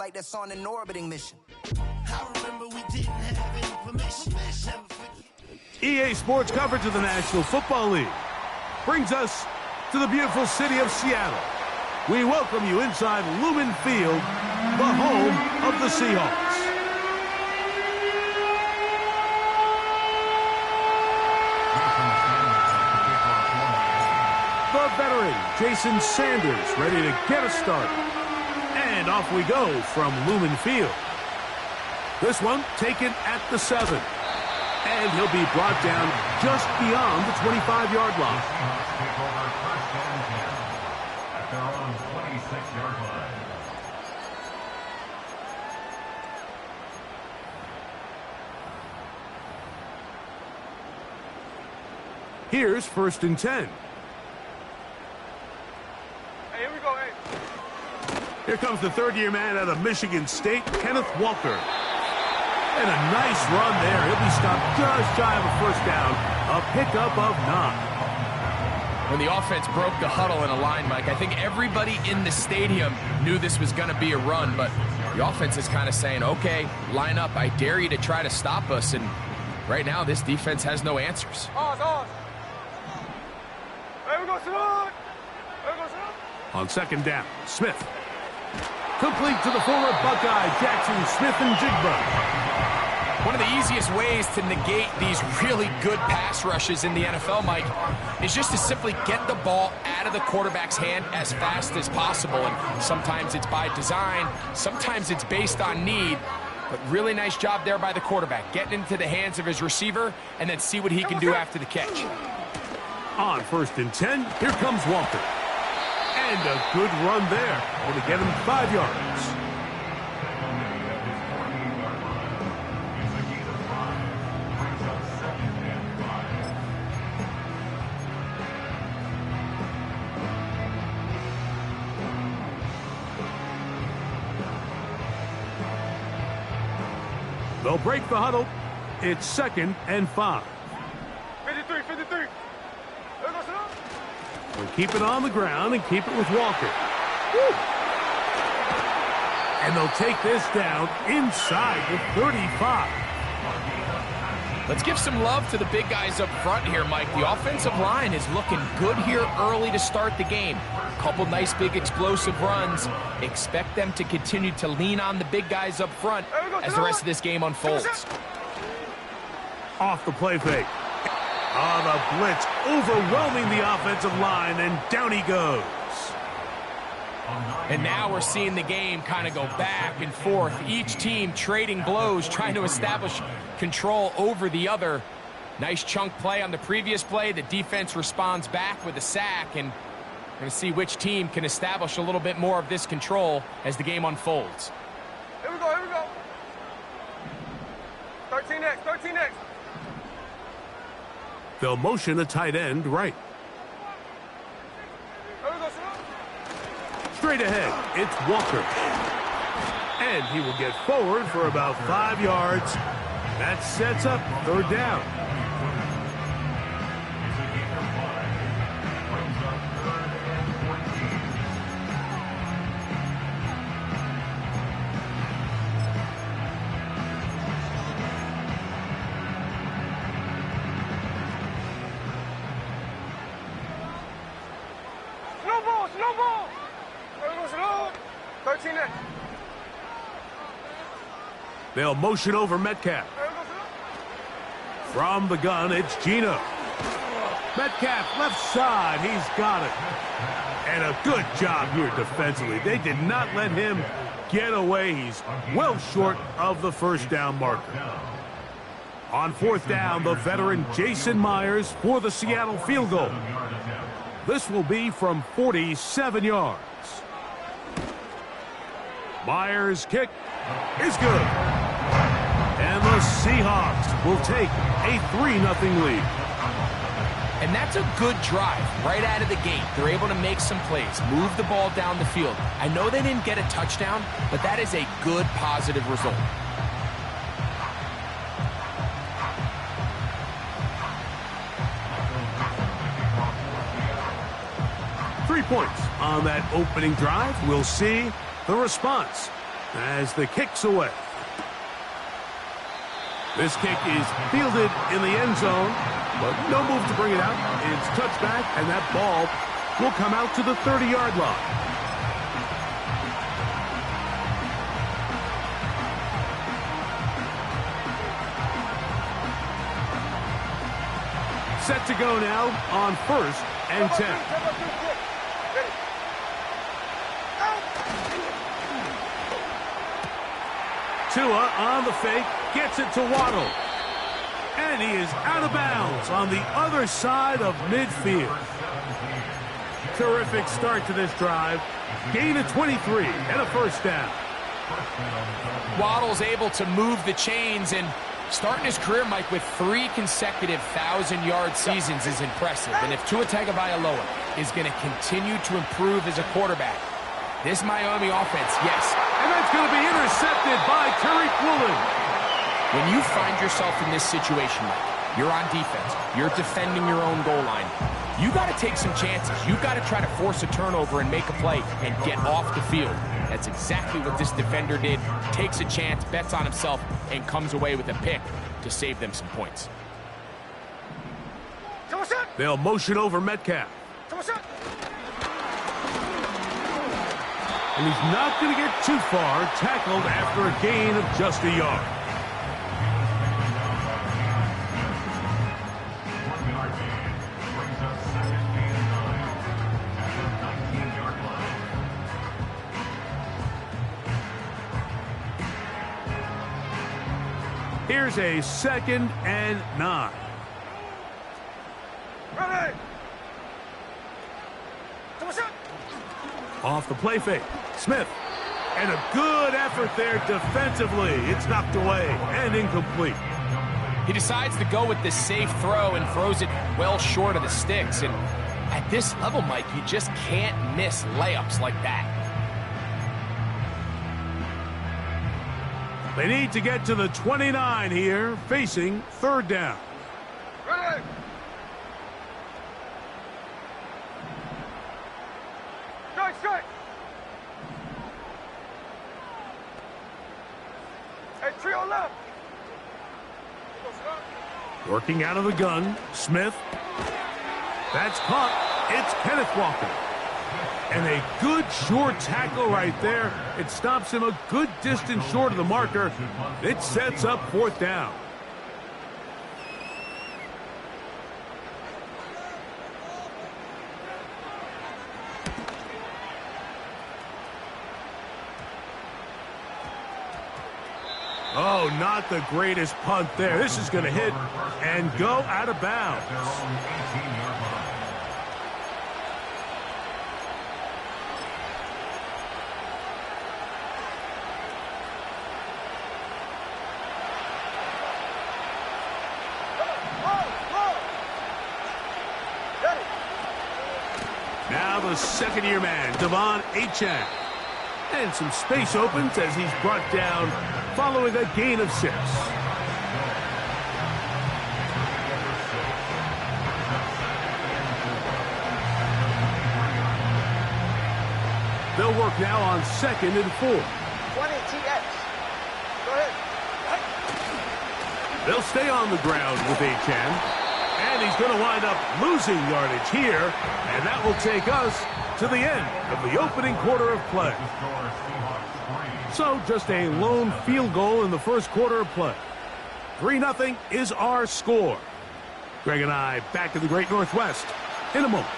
like that's on an orbiting mission. I remember we didn't have any permission. EA Sports coverage of the National Football League brings us to the beautiful city of Seattle. We welcome you inside Lumen Field, the home of the Seahawks. The veteran, Jason Sanders, ready to get us started. And off we go from Lumen Field. This one taken at the 7. And he'll be brought down just beyond the 25-yard line. At their own 26-yard line. Here's 1st and 10. Hey, here we go, hey. Here comes the third-year man out of Michigan State, Kenneth Walker. And a nice run there. He'll be stopped just shy of a first down. A pickup of 9. When the offense broke the huddle in a line, Mike, I think everybody in the stadium knew this was going to be a run, but the offense is kind of saying, okay, line up. I dare you to try to stop us. And right now, this defense has no answers. There we go, Simone. There we go, Simone. On 2nd down, Smith. Complete to the former Buckeye, Jackson Smith-Njigba. One of the easiest ways to negate these really good pass rushes in the NFL, Mike, is just to simply get the ball out of the quarterback's hand as fast as possible. And sometimes it's by design, sometimes it's based on need. But really nice job there by the quarterback, getting into the hands of his receiver and then see what he can do after the catch. On 1st and 10, here comes Walker. And a good run there. Going to get him 5 yards. They'll break the huddle. It's 2nd and 5. 53. There we go, Simone. We'll keep it on the ground and keep it with Walker. Woo! And they'll take this down inside the 35. Let's give some love to the big guys up front here, Mike. The offensive line is looking good here early to start the game. Couple nice big explosive runs. Expect them to continue to lean on the big guys up front as the rest of this game unfolds. Off the play fake. The blitz overwhelming the offensive line, and down he goes. And now we're seeing the game kind of go back and forth. Each team trading blows, trying to establish control over the other. Nice chunk play on the previous play. The defense responds back with a sack, and we're going to see which team can establish a little bit more of this control as the game unfolds. Here we go. 13X. They'll motion a tight end right. There we go, Simone. Straight ahead, it's Walker. And he will get forward for about 5 yards. That sets up 3rd down. Snowball. There we go, Simone. 13X. They'll motion over Metcalf. There we go, Simone. From the gun, it's Geno. Metcalf, left side, he's got it. And a good job here defensively. They did not let him get away. He's well short of the 1st down marker. On 4th down, the veteran Jason Myers for the Seattle field goal. This will be from 47 yards. Myers' kick is good. And the Seahawks will take a 3-0 lead. And that's a good drive right out of the gate. They're able to make some plays, move the ball down the field. I know they didn't get a touchdown, but that is a good, positive result. Points on that opening drive. We'll see the response. as the kick's away. This kick is fielded in the end zone, but no move to bring it out. It's touchback, and that ball will come out to the 30-yard line. Set to go now on 1st and 10. Tua on the fake, gets it to Waddle. And he is out of bounds on the other side of midfield. Terrific start to this drive. Gain of 23 and a first down. Waddle's able to move the chains, and starting his career, Mike, with 3 consecutive 1,000-yard seasons is impressive. And if Tua Tagovailoa is going to continue to improve as a quarterback, this Miami offense, yes. And that's going to be intercepted by Tariq Woolen. When you find yourself in this situation, Mike, you're on defense, you're defending your own goal line, you got to take some chances. You got to try to force a turnover and make a play and get off the field. That's exactly what this defender did. Takes a chance, bets on himself, and comes away with a pick to save them some points. They'll motion over Metcalf. And he's not going to get too far, tackled after a gain of just a yard. Here's a 2nd and 9. Ready. Off the play fake. Smith. And a good effort there defensively. It's knocked away and incomplete. He decides to go with the safe throw and throws it well short of the sticks. And at this level, Mike, you just can't miss layups like that. They need to get to the 29 here, facing 3rd down. Ready. Strike. Hey, trio left. Working out of the gun, Smith. That's caught. It's Kenneth Walker. And a good short tackle right there. It stops him a good distance short of the marker. It sets up 4th down. Oh, not the greatest punt there. This is going to hit and go out of bounds. Now the 2nd-year man, Devon Achane. And some space opens as he's brought down following a gain of 6. They'll work now on 2nd and 4. 20 TX. Go ahead. They'll stay on the ground with Achane. And he's going to wind up losing yardage here. And that will take us to the end of the opening quarter of play. So just a lone field goal in the first quarter of play. 3-0 is our score. Greg and I back in the Great Northwest in a moment.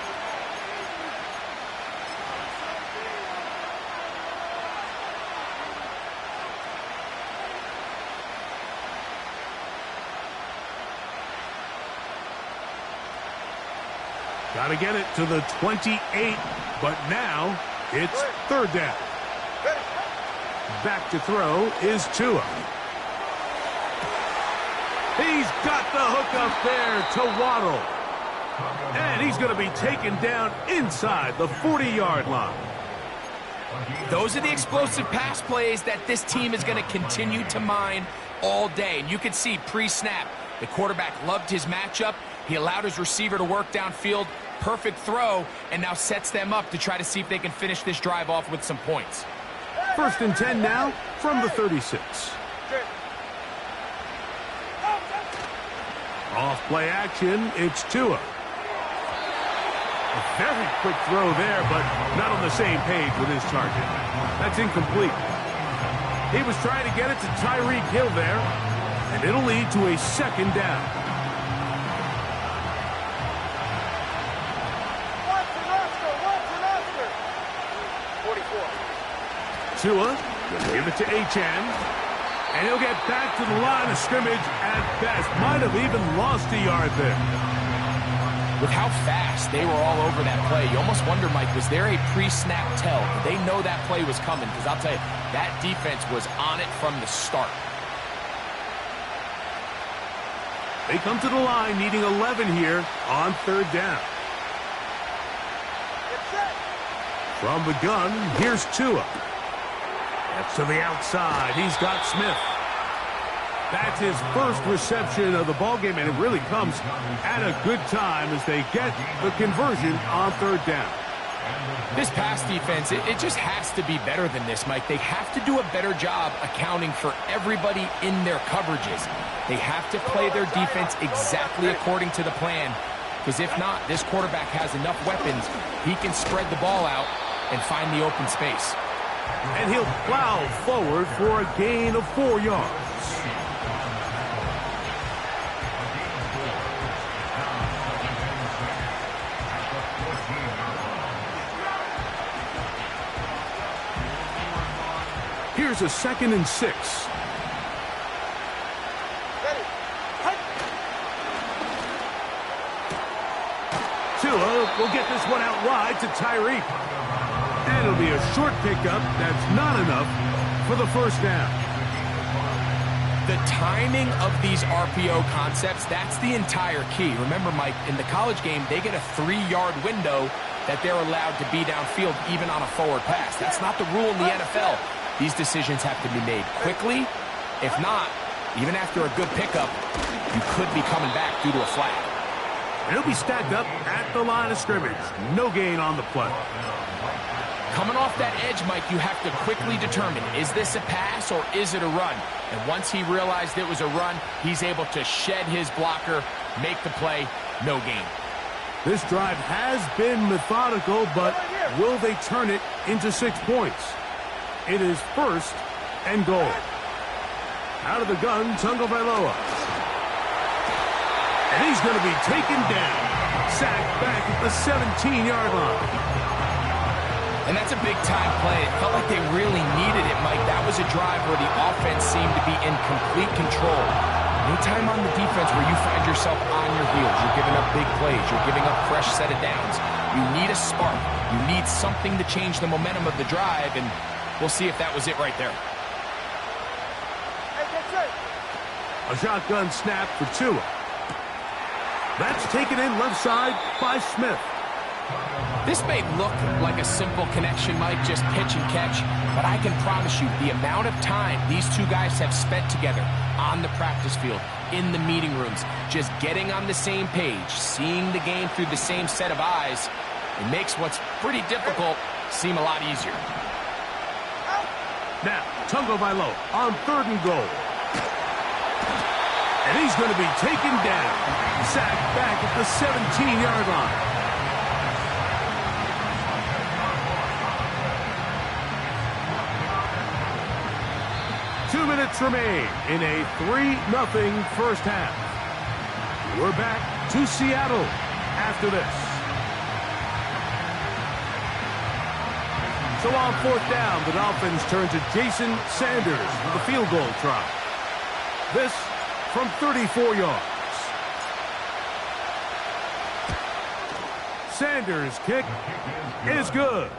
Got to get it to the 28, but now it's 3rd down. Back to throw is Tua. He's got the hook up there to Waddle. And he's going to be taken down inside the 40-yard line. Those are the explosive pass plays that this team is going to continue to mine all day. And you can see pre-snap, the quarterback loved his matchup. He allowed his receiver to work downfield. Perfect throw, and now sets them up to try to see if they can finish this drive off with some points. First and 10 now from the 36. Off play action, it's Tua. A very quick throw there, but not on the same page with his target. That's incomplete. He was trying to get it to Tyreek Hill there, and it'll lead to a second down. Oscar. 44. Tua will give it to Achane, and he'll get back to the line of scrimmage at best. Might have even lost a yard there. With how fast they were all over that play, you almost wonder, Mike, was there a pre-snap tell? Did they know that play was coming? Because I'll tell you, that defense was on it from the start. They come to the line needing 11 here on third down. From the gun, here's Tua. That's to the outside. He's got Smith. That's his first reception of the ballgame, and it really comes at a good time as they get the conversion on third down. This pass defense, it just has to be better than this, Mike. They have to do a better job accounting for everybody in their coverages. They have to play their defense exactly according to the plan, because if not, this quarterback has enough weapons. He can spread the ball out and find the open space. And he'll plow forward for a gain of 4 yards. Here's a 2nd and 6. Tua will get this one out wide to Tyreek. And it'll be a short pickup that's not enough for the first down. The timing of these RPO concepts, that's the entire key. Remember, Mike, in the college game, they get a 3-yard window that they're allowed to be downfield even on a forward pass. That's not the rule in the NFL. These decisions have to be made quickly. If not, even after a good pickup, you could be coming back due to a flag. He'll be stacked up at the line of scrimmage. No gain on the play. Coming off that edge, Mike, you have to quickly determine, is this a pass or is it a run? And once he realized it was a run, he's able to shed his blocker, make the play, no gain. This drive has been methodical, but will they turn it into 6 points? It is 1st and goal. Out of the gun, Tagovailoa. And he's going to be taken down. Sacked back at the 17-yard line. And that's a big-time play. It felt like they really needed it, Mike. That was a drive where the offense seemed to be in complete control. Anytime on the defense where you find yourself on your heels, you're giving up big plays, you're giving up fresh set of downs, you need a spark. You need something to change the momentum of the drive, and we'll see if that was it right there. A shotgun snap for Tua. That's taken in left side by Smith. This may look like a simple connection, Mike, just pitch and catch, but I can promise you the amount of time these two guys have spent together on the practice field, in the meeting rooms, just getting on the same page, seeing the game through the same set of eyes, it makes what's pretty difficult seem a lot easier. Now, Tagovailoa on 3rd and goal. And he's going to be taken down. Sacked back at the 17-yard line. Two minutes remain in a 3-0 first half. We're back to Seattle after this. So on 4th down, the Dolphins turn to Jason Sanders with the field goal try. This from 34 yards. Sanders' kick is good.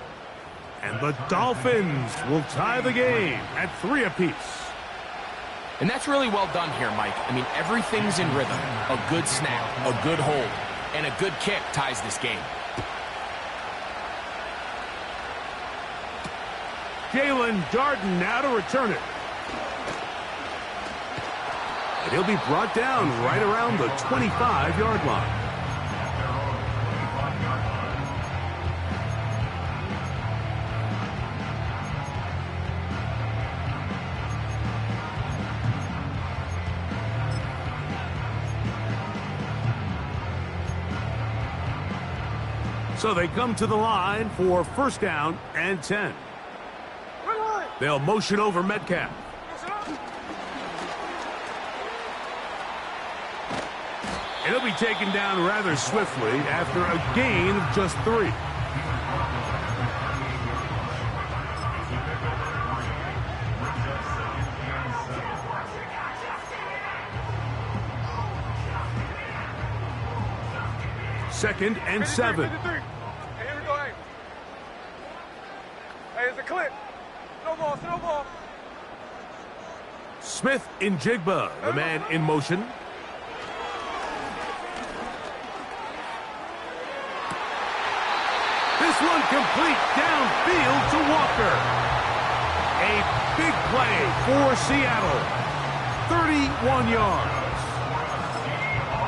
And the Dolphins will tie the game at 3 apiece. And that's really well done here, Mike. I mean, everything's in rhythm. A good snap, a good hold, and a good kick ties this game. Jalen Darden now to return it. And he'll be brought down right around the 25-yard line. So they come to the line for first down and 10. They'll motion over Metcalf. It'll be taken down rather swiftly after a gain of just 3. Second and 7. 53. Hey, here we go, hey. Hey, it's a clip. Snowball, snowball. Smith in Jigba, the man in motion. This one complete downfield to Walker. A big play for Seattle. 31 yards.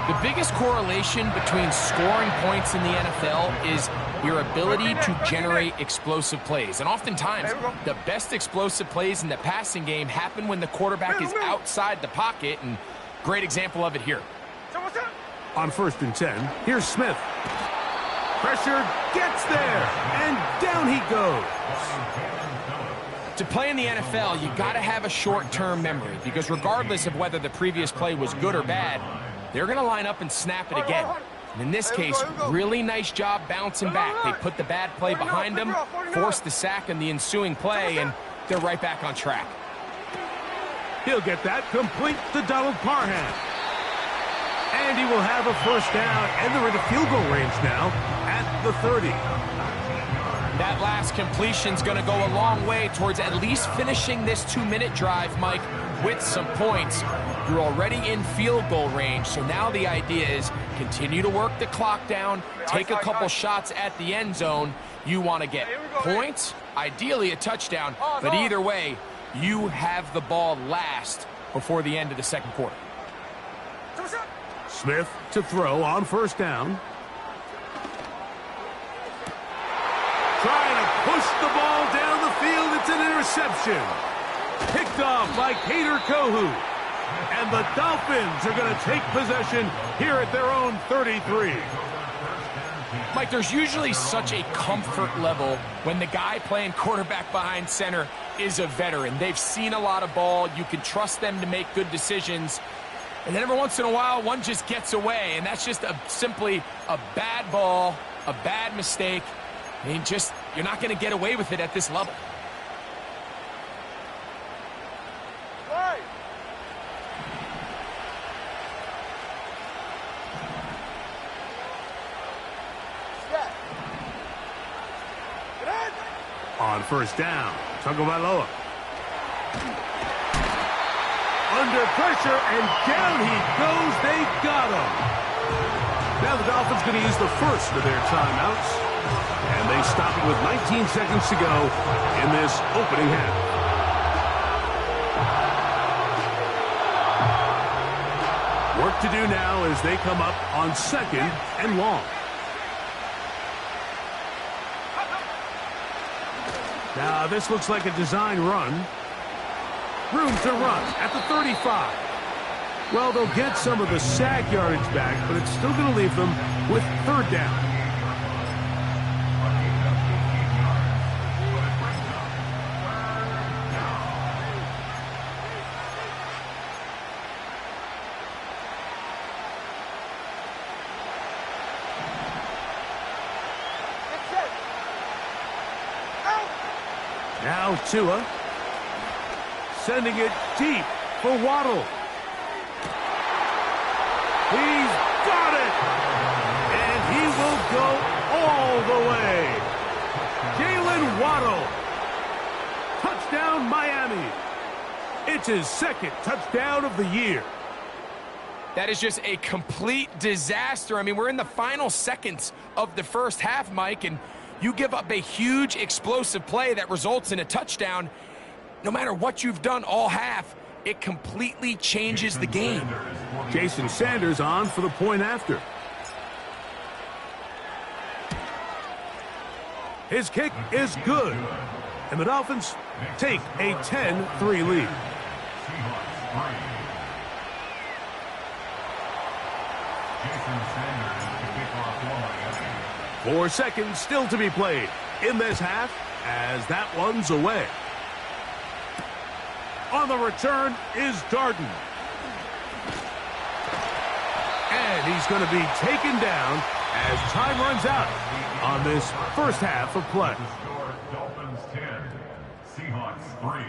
The biggest correlation between scoring points in the NFL is your ability to generate explosive plays. And oftentimes, the best explosive plays in the passing game happen when the quarterback is outside the pocket, and great example of it here. On first and 10, here's Smith. Pressure gets there, and down he goes. To play in the NFL, you got to have a short-term memory, because regardless of whether the previous play was good or bad, they're going to line up and snap it again. And in this case, really nice job bouncing back. They put the bad play behind them, forced the sack in the ensuing play, and they're right back on track. He'll get that complete to Donald Parham. And he will have a first down, and they're in the field goal range now at the 30. That last completion's going to go a long way towards at least finishing this 2-minute drive, Mike, with some points. You're already in field goal range, so now the idea is continue to work the clock down, take a couple shots at the end zone. You want to get points, ideally a touchdown, but either way, you have the ball last before the end of the second quarter. Smith to throw on first down. Trying to push the ball down the field. It's an interception. Picked off by Kader Kohu. And the Dolphins are going to take possession here at their own 33. Mike, there's usually such a comfort level when the guy playing quarterback behind center is a veteran. They've seen a lot of ball. You can trust them to make good decisions. And then every once in a while, one just gets away. And that's just simply a bad ball, a bad mistake. I mean, you're not going to get away with it at this level. Right. On first down, Tagovailoa. Under pressure, and down he goes. They got him. Now the Dolphins going to use the first of their timeouts. And they stop it with 19 seconds to go in this opening half. Work to do now as they come up on second and long. Now this looks like a design run. Room to run at the 35. Well, they'll get some of the sack yardage back, but it's still going to leave them with third down. Now Tua, sending it deep for Waddle. He's got it! And he will go all the way. Jalen Waddle. Touchdown, Miami. It's his second touchdown of the year. That is just a complete disaster. I mean, we're in the final seconds of the first half, Mike, and you give up a huge explosive play that results in a touchdown. No matter what you've done all half, it completely changes the game. Jason Sanders on for the point after. His kick is good. And the Dolphins take a 10-3 lead. 4 seconds still to be played in this half as that one's away. On the return is Darden. And he's going to be taken down as time runs out on this first half of play. The score, Dolphins 10, Seahawks 3.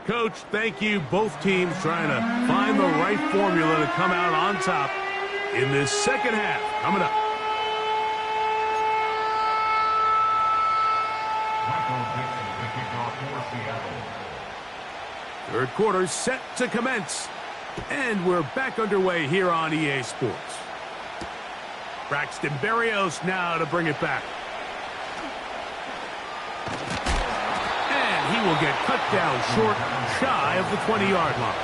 Coach, thank you. Both teams trying to find the right formula to come out on top in this second half. Coming up. Third quarter set to commence. And we're back underway here on EA Sports. Braxton Berrios now to bring it back. He will get cut down short, shy of the 20-yard line.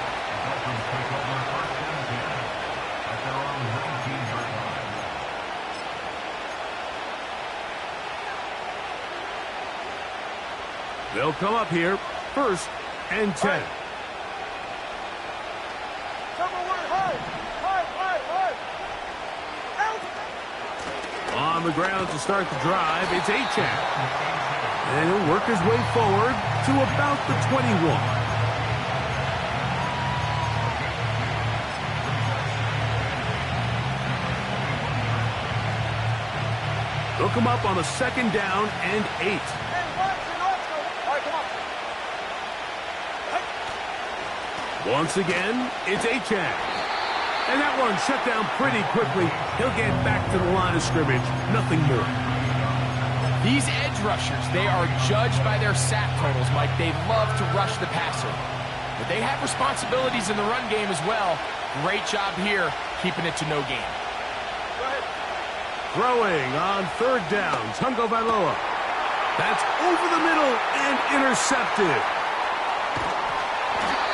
They'll come up here, 1st and 10. On the ground to start the drive, it's Achane. And he'll work his way forward to about the 21. They'll come up on a 2nd down and 8. Once again, it's Achane. And that one shut down pretty quickly. He'll get back to the line of scrimmage. Nothing more. These edge rushers, they are judged by their sack totals, Mike. They love to rush the passer. But they have responsibilities in the run game as well. Great job here, keeping it to no gain. Throwing on 3rd down, Tungo Vailoa. That's over the middle and intercepted.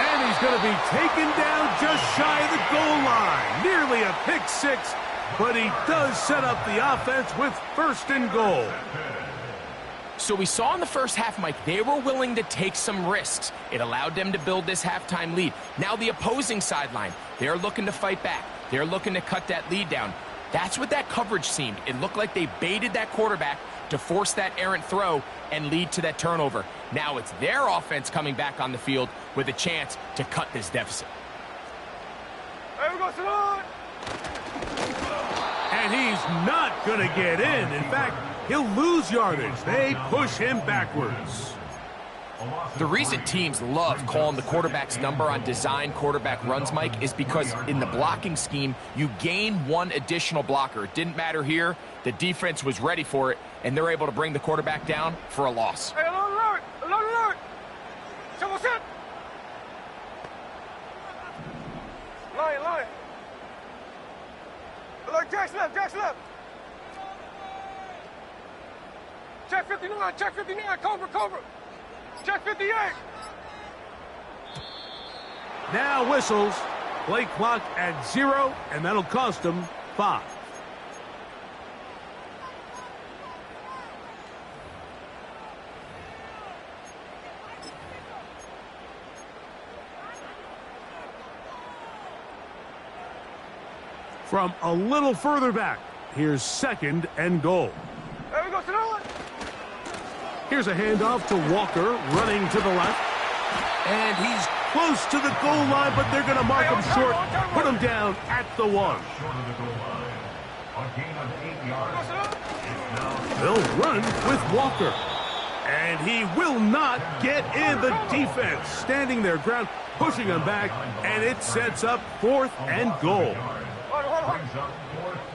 And he's going to be taken down just shy of the goal line. Nearly a pick 6, but he does set up the offense with 1st and goal. So we saw in the first half, Mike, they were willing to take some risks. It allowed them to build this halftime lead. Now the opposing sideline, they're looking to fight back. They're looking to cut that lead down. That's what that coverage seemed. It looked like they baited that quarterback to force that errant throw and lead to that turnover. Now it's their offense coming back on the field with a chance to cut this deficit. And he's not going to get in. In fact, he'll lose yardage. They push him backwards. The reason teams love calling the quarterback's number on design quarterback runs, Mike, is because in the blocking scheme, you gain one additional blocker. It didn't matter here. The defense was ready for it, and they're able to bring the quarterback down for a loss. Hey, alert! Alert! Someone's hit! Line. Alert, Jack's left! Check 59, Cobra! Check 58! Now whistles. Play clock at 0, and that'll cost them 5. From a little further back, here's 2nd and goal. There we go, Sonoma. Here's a handoff to Walker, running to the left. And he's close to the goal line, but they're going to mark him short, put him down at the 1. Short of the goal line. A gain of 8 yards. They'll run with Walker. And he will not get in. The defense standing their ground, pushing him back, and it sets up 4th and goal.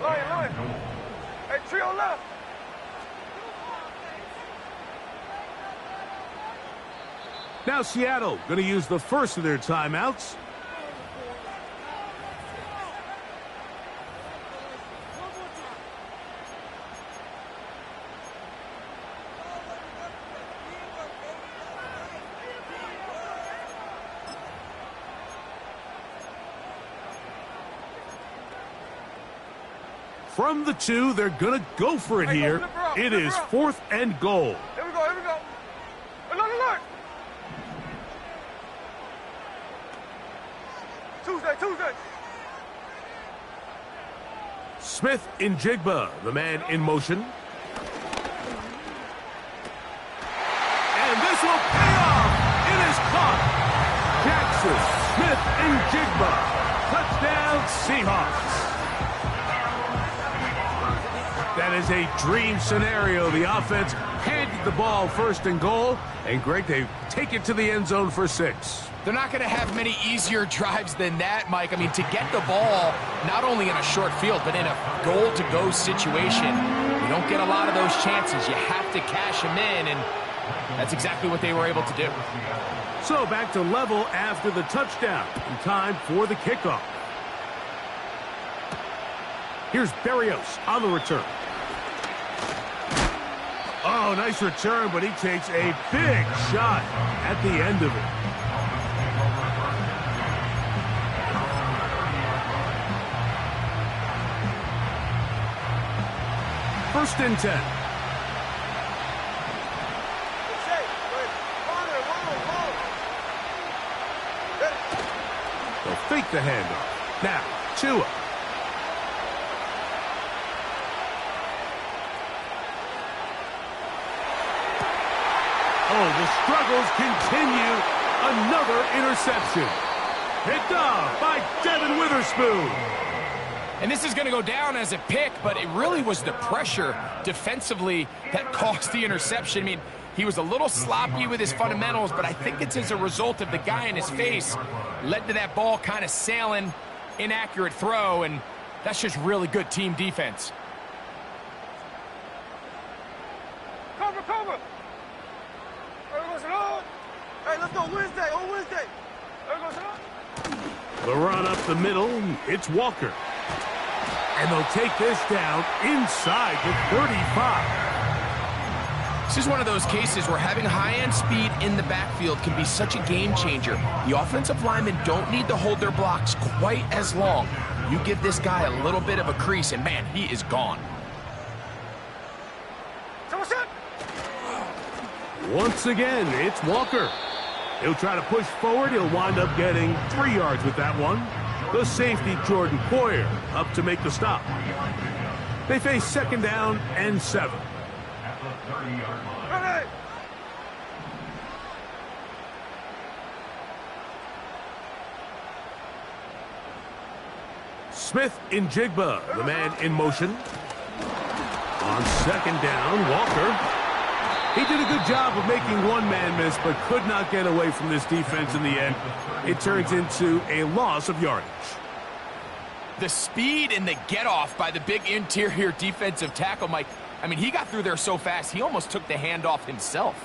Line. Hey, trio left. Now Seattle going to use the first of their timeouts. From the 2, they're going to go for it here. It is 4th and goal. Here we go, here we go. Alert, alert. Tuesday. Smith in Jigba, the man in motion. And this will pay off. It is caught. Jackson, Smith, and Jigba. Touchdown, Seahawks. That is a dream scenario. The offense handed the ball 1st and goal. And Greg, they take it to the end zone for 6. They're not going to have many easier drives than that, Mike. I mean, to get the ball, not only in a short field, but in a goal-to-go situation, you don't get a lot of those chances. You have to cash them in, and that's exactly what they were able to do. So back to level after the touchdown. In time for the kickoff. Here's Berrios on the return. Oh, nice return, but he takes a big shot at the end of it. First and 10. They'll fake the handoff. Now, Tua. Oh, the struggles continue. Another interception. Picked off by Devin Witherspoon. And this is going to go down as a pick, but it really was the pressure defensively that caused the interception. I mean, he was a little sloppy with his fundamentals, but I think it's as a result of the guy in his face led to that ball kind of sailing, inaccurate throw, and that's just really good team defense. Cover. Hey, let's go Wednesday, on Wednesday. The run up the middle, it's Walker. And they'll take this down inside the 35. This is one of those cases where having high-end speed in the backfield can be such a game changer. The offensive linemen don't need to hold their blocks quite as long. You give this guy a little bit of a crease, and man, he is gone. Once again, it's Walker. He'll try to push forward. He'll wind up getting 3 yards with that one. The safety, Jordan Poyer, up to make the stop. They face 2nd down and 7. At the 30-yard line. Ready. Smith in Jigba, the man in motion. On 2nd down, Walker. He did a good job of making one man miss, but could not get away from this defense in the end. It turns into a loss of yardage. The speed and the get-off by the big interior defensive tackle, Mike. I mean, he got through there so fast, he almost took the handoff himself.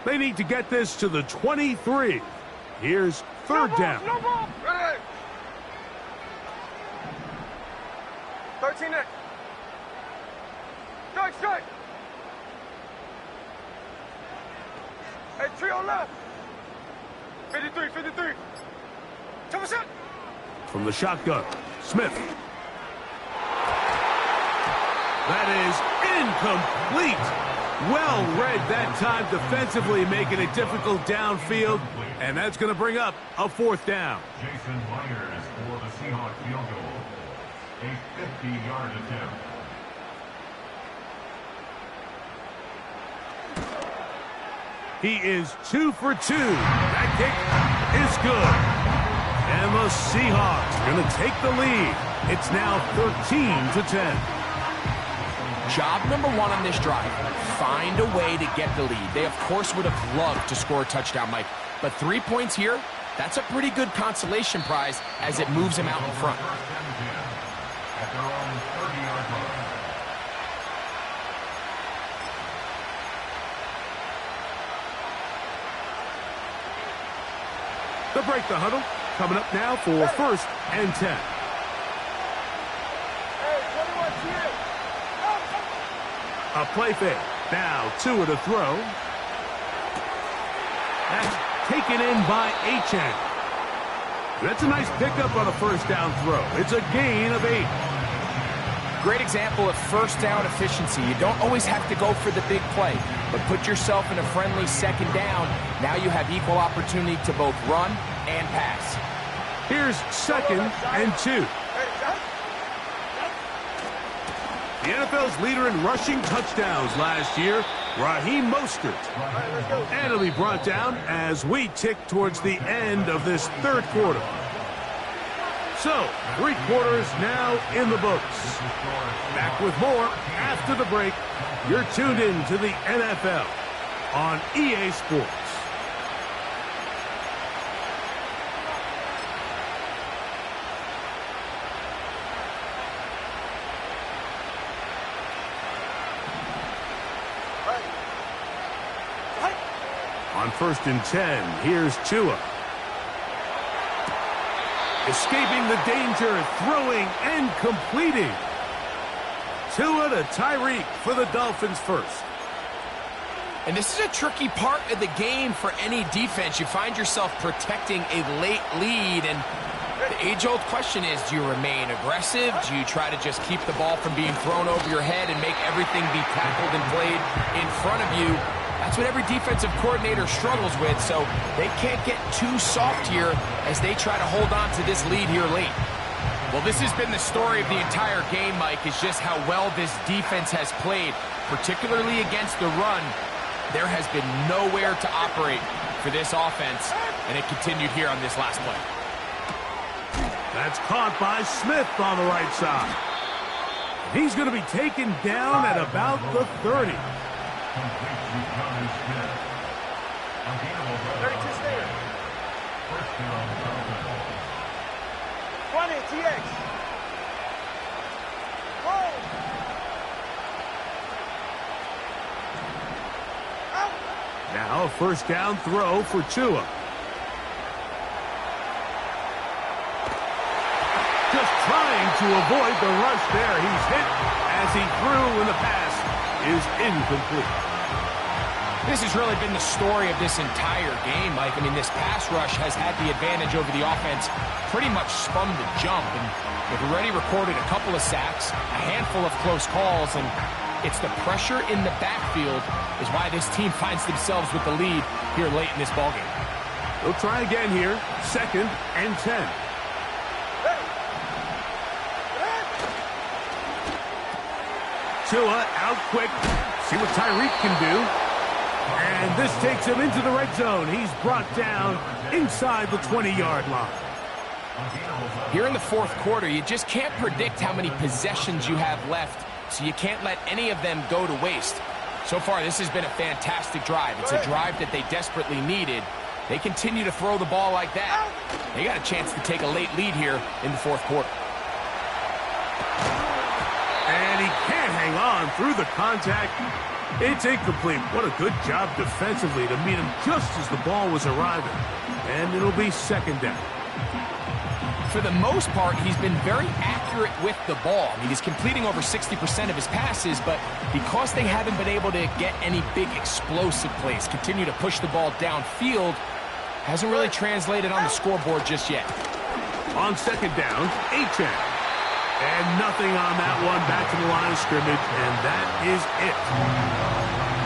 They need to get this to the 23. Here's 3rd down. No ball. Ready. 13 next. Strike. Hey, trio left. 53. Come on, shot. From the shotgun, Smith. That is incomplete. Well read that time defensively, making it difficult downfield. And that's going to bring up a 4th down. Jason Myers for the Seahawks field goal. A 50-yard attempt. He is 2 for 2. That kick is good. And the Seahawks are going to take the lead. It's now 13-10. Job number 1 on this drive, find a way to get the lead. They, of course, would have loved to score a touchdown, Mike. But 3 points here, that's a pretty good consolation prize as it moves him out in front. At their own 30-yard line. They'll break the huddle. Coming up now for 1st and 10. A play fake. Now Tua to throw. That's taken in by Achane. That's a nice pickup on a 1st down throw. It's a gain of 8. Great example of first down efficiency. You don't always have to go for the big play, but put yourself in a friendly second down. Now you have equal opportunity to both run and pass. Here's 2nd and 2. The NFL's leader in rushing touchdowns last year, Raheem Mostert. And it'll be brought down as we tick towards the end of this third quarter. So, 3 quarters now in the books. Back with more after the break. You're tuned in to the NFL on EA Sports. On 1st and 10, here's Tua. Escaping the danger, throwing and completing. Tua to Tyreek for the Dolphins first. And this is a tricky part of the game for any defense. You find yourself protecting a late lead, and the age-old question is, do you remain aggressive? Do you try to just keep the ball from being thrown over your head and make everything be tackled and played in front of you? That's what every defensive coordinator struggles with, so they can't get too soft here as they try to hold on to this lead here late. Well, this has been the story of the entire game, Mike, is just how well this defense has played, particularly against the run. There has been nowhere to operate for this offense, and it continued here on this last play. That's caught by Smith on the right side. He's going to be taken down at about the 30. 32 stay. 20, TX. Whoa. Out. Now a 1st down throw for Tua. Just trying to avoid the rush there. He's hit as he threw, and the pass is incomplete. This has really been the story of this entire game, Mike. I mean, this pass rush has had the advantage over the offense pretty much from the jump. And they've already recorded a couple of sacks, a handful of close calls, and it's the pressure in the backfield is why this team finds themselves with the lead here late in this ballgame. They'll try again here. 2nd and 10. Tua out quick. See what Tyreek can do. And this takes him into the red zone. He's brought down inside the 20-yard line. Here in the 4th quarter, you just can't predict how many possessions you have left, so you can't let any of them go to waste. So far, this has been a fantastic drive. It's a drive that they desperately needed. They continue to throw the ball like that. They got a chance to take a late lead here in the 4th quarter. And he can't hang on through the contact. It's incomplete. What a good job defensively to meet him just as the ball was arriving. And it'll be 2nd down. For the most part, he's been very accurate with the ball. I mean, he's completing over 60% of his passes, but because they haven't been able to get any big explosive plays, continue to push the ball downfield, hasn't really translated on the scoreboard just yet. On 2nd down, Achane. And nothing on that one. Back to the line of scrimmage, and that is it.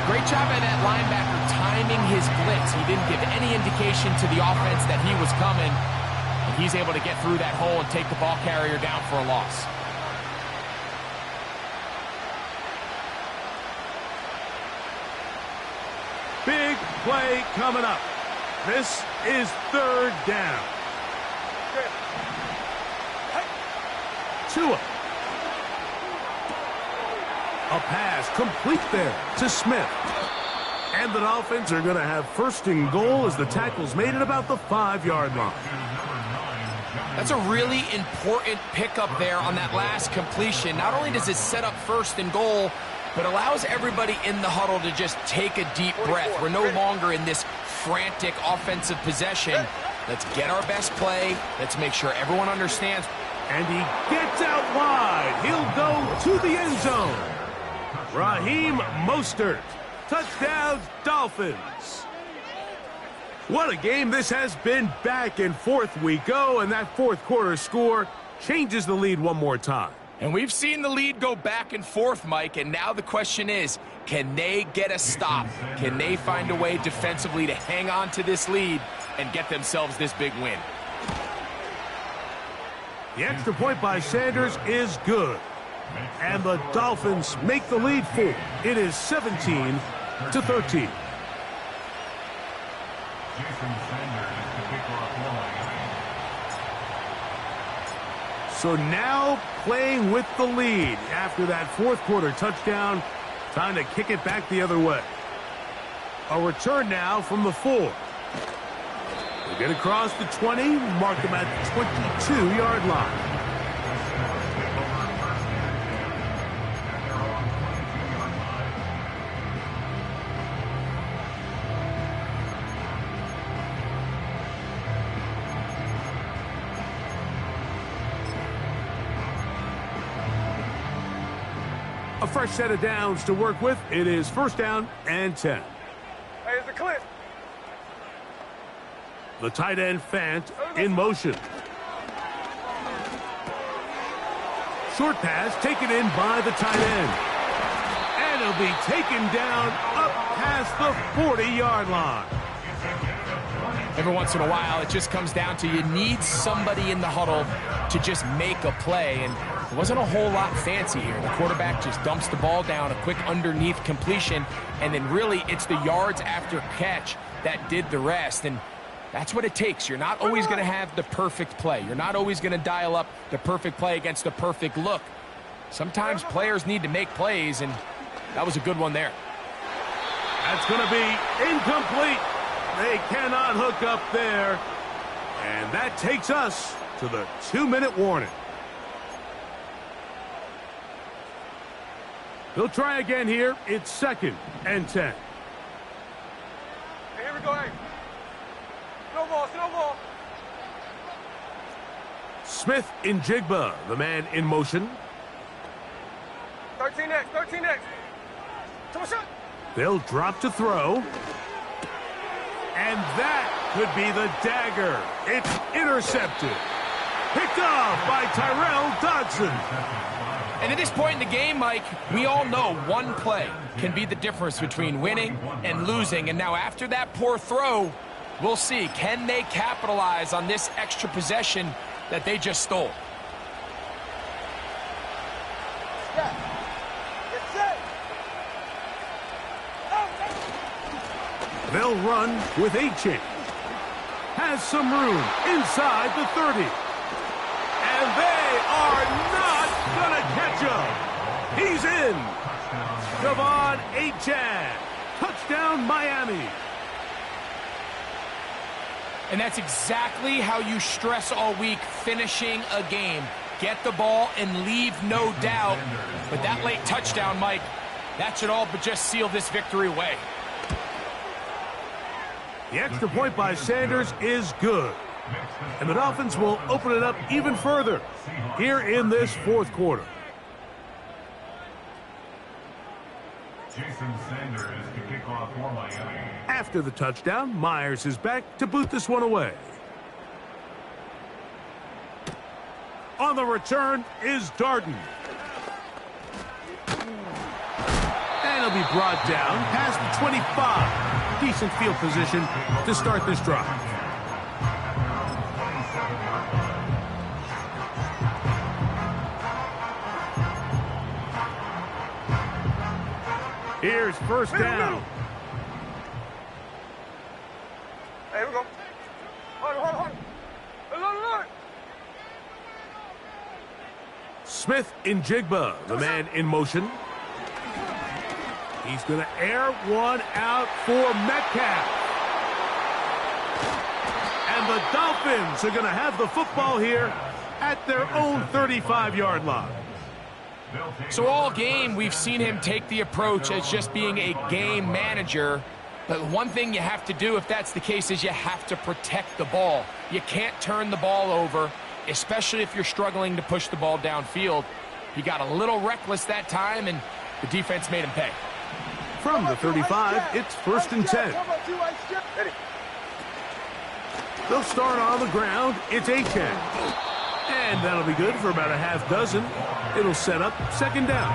Great job by that linebacker timing his blitz. He didn't give any indication to the offense that he was coming. And he's able to get through that hole and take the ball carrier down for a loss. Big play coming up. This is 3rd down. Tua. A pass complete there to Smith. And the Dolphins are going to have 1st and goal as the tackle's made at about the 5-yard line. That's a really important pickup there on that last completion. Not only does it set up 1st and goal, but allows everybody in the huddle to just take a deep breath. We're no longer in this frantic offensive possession. Let's get our best play. Let's make sure everyone understands. And he gets out wide. He'll go to the end zone. Raheem Mostert. Touchdown, Dolphins. What a game this has been. Back and forth we go, and that 4th quarter score changes the lead one more time. And we've seen the lead go back and forth, Mike, and now the question is, can they get a stop? Can they find a way defensively to hang on to this lead and get themselves this big win? The extra point by Sanders is good. And the Dolphins make the lead 4. It is 17-13. Jason Sanders to kick off Miami. So now playing with the lead after that fourth quarter touchdown. Time to kick it back the other way. A return now from the 4. They get across the 20, mark them at the 22-yard line. A fresh set of downs to work with. It is first down and 10. Hey, it's the clip. The tight end Fant in motion. Short pass taken in by the tight end. And it'll be taken down up past the 40-yard line. Every once in a while, it just comes down to you need somebody in the huddle to just make a play, and it wasn't a whole lot fancy here. The quarterback just dumps the ball down, a quick underneath completion, and then really it's the yards after catch that did the rest, and that's what it takes. You're not always going to have the perfect play. You're not always going to dial up the perfect play against the perfect look. Sometimes players need to make plays, and that was a good one there. That's going to be incomplete. They cannot hook up there. And that takes us to the 2-minute warning. They'll try again here. It's second and 10. Hey, here we go, hey. Slow ball. Smith in Jigba, the man in motion. 13X. Come on, shot. They'll drop to throw. And that could be the dagger. It's intercepted. Picked off by Tyrell Dodson. And at this point in the game, Mike, we all know one play can be the difference between winning and losing. And now after that poor throw, we'll see. Can they capitalize on this extra possession that they just stole? They'll run with Achane. Has some room inside the 30. And they are not going to catch him. He's in. Devon Achane. Touchdown, Miami. And that's exactly how you stress all week, finishing a game. Get the ball and leave no doubt. But that late touchdown, Mike, that should all but just seal this victory away. The extra point by Sanders is good. And the Dolphins will open it up even further here in this fourth quarter. Jason Sanders to kick off for Miami. After the touchdown, Myers is back to boot this one away. On the return is Darden. And he'll be brought down past the 25. Decent field position to start this drive. Here's first down. Hey, here we go. Hold. Look. Smith in Jigba, the man in motion. He's going to air one out for Metcalf. And the Dolphins are going to have the football here at their own 35-yard line. So all game, we've seen him take the approach as just being a game manager. But one thing you have to do if that's the case is you have to protect the ball. You can't turn the ball over, especially if you're struggling to push the ball downfield. He got a little reckless that time, and the defense made him pay. From the 35, it's first and 10. They'll start on the ground. It's Achane. And that'll be good for about a half dozen. It'll set up second down.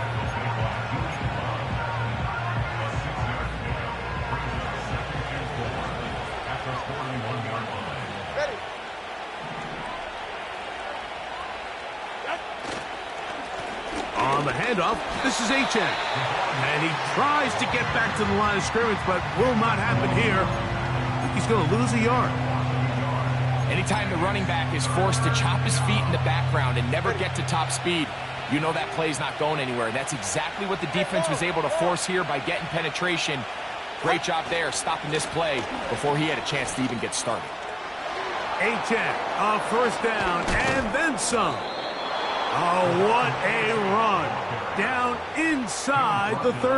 On the handoff, this is H.N. And he tries to get back to the line of scrimmage, but will not happen here. I think he's going to lose a yard. Anytime the running back is forced to chop his feet in the background and never get to top speed, you know that play's not going anywhere. That's exactly what the defense was able to force here by getting penetration. Great job there, stopping this play before he had a chance to even get started. H.N. a first down and then some. Oh, what a run. Down inside the 30.